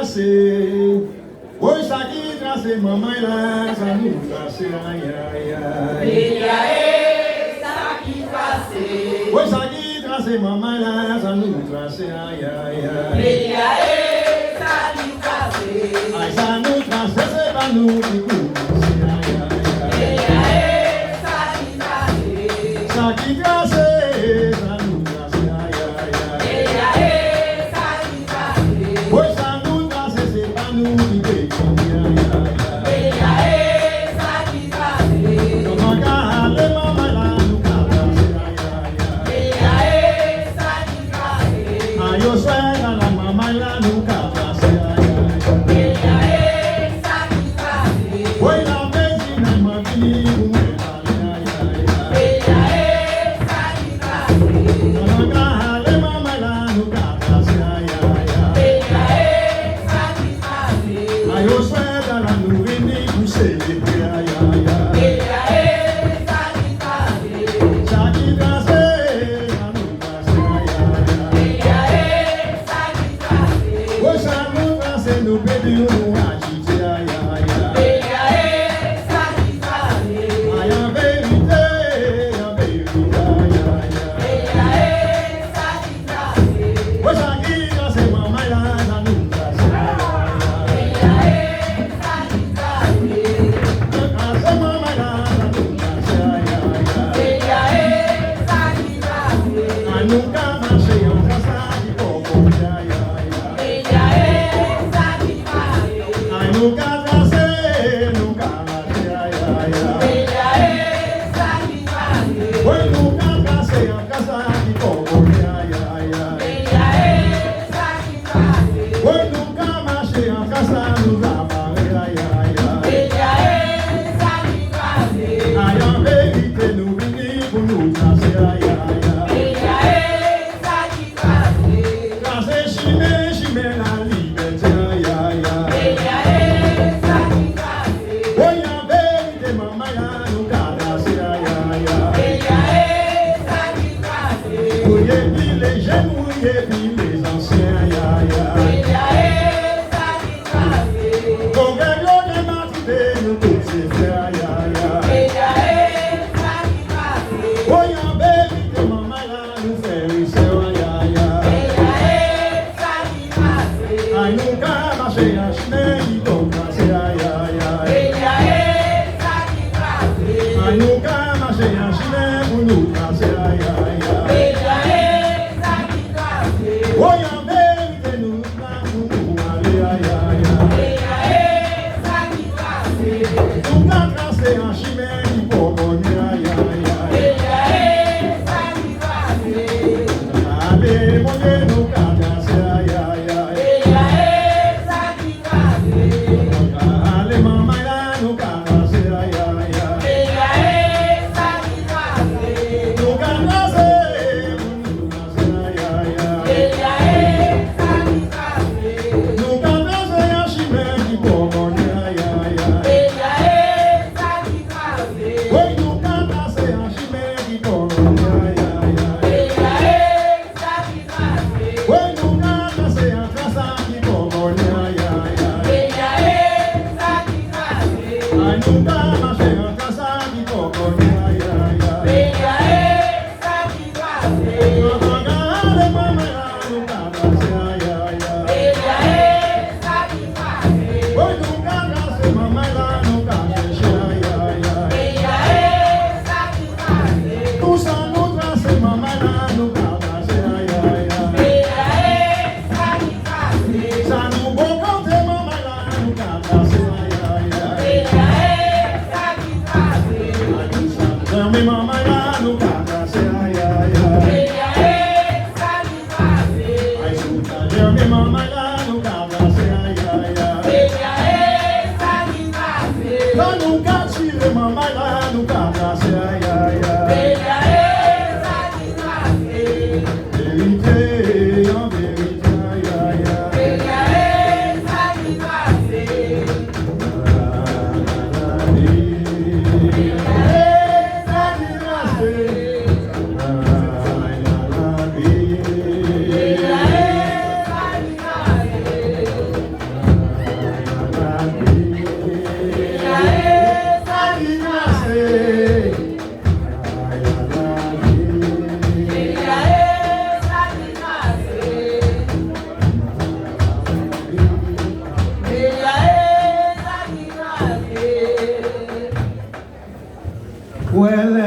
tracé. Oi, Saki tracé, mamãe lá, Saki tracé, ai, ai, ai. Ele é Saki tracé. Oi, Saki tracé, mamãe lá, Saki tracé, ai, ai, ai. Ele é Saki tracé. Ai, Saki tracé, c'est pas nous qui courons, ai, ai, ai. Ele é Saki tracé. Saki tracé, Saki tracé, ai, ai, ai. Ele é Saki tracé. Oi, Saki tracé, c'est pas nous qui courons, ai, ai, ai. Ele é Saki tracé. Don't forget, mamãe lá no carro, ai, ai, ai. Ele é Saki tracé. Ai, eu sou a mamãe lá no carro, ai, ai, ai. Ele é Saki tracé. Oi, na vecina, mamãe, ai, ai, ai. Ele é Saki tracé. Don't forget, mamãe lá no carro, ai, ai, ai. Ele é Saki tracé. Ai, eu sou a nuvem do céu, ai, ai, ai. Ele é Saki tracé. Saki tracé, Saki tracé, ai, ai, ai. Ele é Saki tracé. Oi, Saki tracé, no baby, agite, ai, ai, ai. Ele é Saki tracé. Ai, a verité, ai, ai, ai. Ele é Saki tracé. Oi, Saki tracé, mamãe lá, Saki tracé, ai, ai, ai. Ele é Saki tracé. Tracé, mamãe lá, Saki tracé, ai, ai, ai. Ele é Saki tracé. Ai, nunca mais sei onde Saki coco, ai, ai, ai. Ele é Saki tracé. Ai, nunca tracé, nunca tracé, ai, ai, ai. Ele é Saki tracé. Oi, nunca tracé, onde Saki coco, ai, ai, ai. Ele é Saki tracé. Oi, nunca mais sei onde Saki usava, ai, ai, ai. Ele é Saki tracé. Ai, a verité, no menino, no tracé, ai, ai, ai. Ele é Saki tracé. Tracé, chimé, chimé, la liberté, ai, ai, ai. Ele é Saki tracé. Oi, a verité, mamãe, lá no tracé, ai, ai, ai. Ele é Saki tracé. Mulher, les jeunes, mulher, les anciens, ai, ai, ai. Ele é Saki tracé. Congrégio de matinée, nous tous ces frères, ai, ai, ai. Ele é Saki tracé. Oi, a verité, mamãe, lá no ferro, ai, ai, ai. Ele é Saki tracé. Ai, nunca marchei a chimé, e tom tracé, ai, ai, ai. Ele é Saki tracé. Ai, nunca marchei a chimé, no tracé, ai, ai, ai. Ele é Saki tracé. Oi, a verité, nous l'avons, ai, ai, ai, ai. Ele é Saki tracé. Nunca tracé a chimé, e poco, ai, ai, ai. Ele é Saki tracé. Allez, mon Dieu, nunca tracé, ai, ai, ai. Ele é Saki tracé. Well,